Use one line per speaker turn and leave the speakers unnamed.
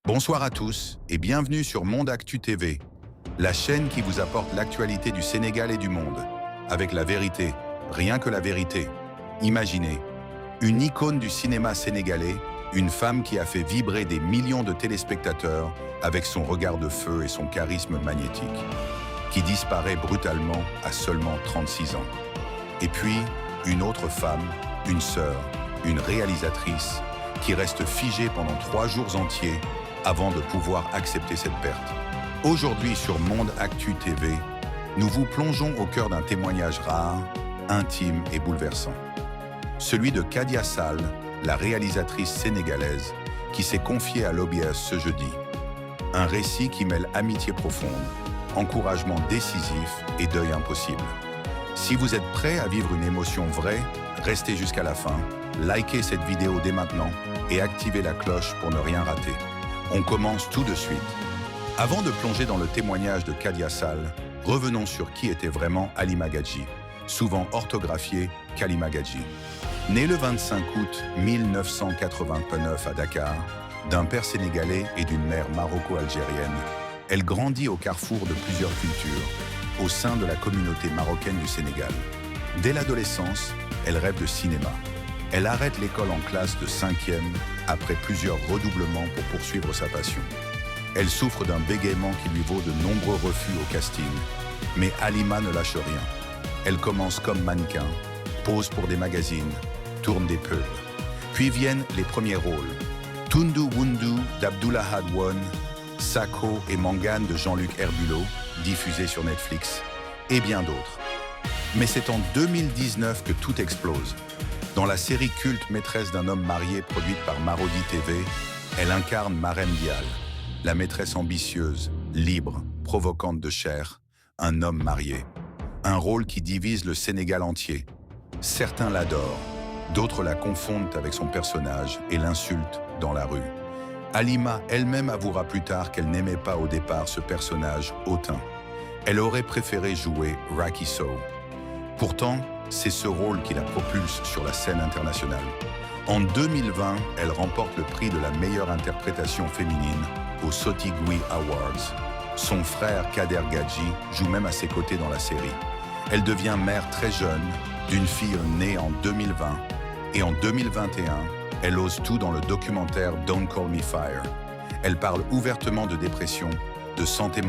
Bonsoir à tous et bienvenue sur Monde Actu TV, la chaîne qui vous apporte l'actualité du Sénégal et du monde. Avec la vérité, rien que la vérité. Imaginez, une icône du cinéma sénégalais, une femme qui a fait vibrer des millions de téléspectateurs avec son regard de feu et son charisme magnétique, qui disparaît brutalement à seulement 36 ans. Et puis, une autre femme, une sœur, une réalisatrice, qui reste figée pendant 3 jours entiers avant de pouvoir accepter cette perte. Aujourd'hui sur Monde Actu TV, nous vous plongeons au cœur d'un témoignage rare, intime et bouleversant. Celui de Kadia Sall, la réalisatrice sénégalaise, qui s'est confiée à l'OBS ce jeudi. Un récit qui mêle amitié profonde, encouragement décisif et deuil impossible. Si vous êtes prêt à vivre une émotion vraie, restez jusqu'à la fin, likez cette vidéo dès maintenant et activez la cloche pour ne rien rater. On commence tout de suite. Avant de plonger dans le témoignage de Kadia Sall, revenons sur qui était vraiment Halima Gadji, souvent orthographié Kalima Gadji. Née le 25 août 1989 à Dakar, d'un père sénégalais et d'une mère maroco-algérienne, elle grandit au carrefour de plusieurs cultures, au sein de la communauté marocaine du Sénégal. Dès l'adolescence, elle rêve de cinéma. Elle arrête l'école en classe de 5e après plusieurs redoublements pour poursuivre sa passion. Elle souffre d'un bégaiement qui lui vaut de nombreux refus au casting. Mais Halima ne lâche rien. Elle commence comme mannequin, pose pour des magazines, tourne des pubs. Puis viennent les premiers rôles. Tundu Wundu d'Abdullah Hadouane, Sako et Mangane de Jean-Luc Herbulot, diffusés sur Netflix, et bien d'autres. Mais c'est en 2019 que tout explose. Dans la série culte Maîtresse d'un homme marié produite par Marodi TV, elle incarne Marème Dial, la maîtresse ambitieuse, libre, provocante de chair, un homme marié. Un rôle qui divise le Sénégal entier. Certains l'adorent, d'autres la confondent avec son personnage et l'insultent dans la rue. Halima elle-même avouera plus tard qu'elle n'aimait pas au départ ce personnage hautain. Elle aurait préféré jouer Racky Sow. Pourtant, c'est ce rôle qui la propulse sur la scène internationale. En 2020, elle remporte le prix de la meilleure interprétation féminine aux Sotigui Awards. Son frère Kader Gadji joue même à ses côtés dans la série. Elle devient mère très jeune d'une fille née en 2020 et en 2021, elle ose tout dans le documentaire Don't Call Me Fire. Elle parle ouvertement de dépression, de santé mentale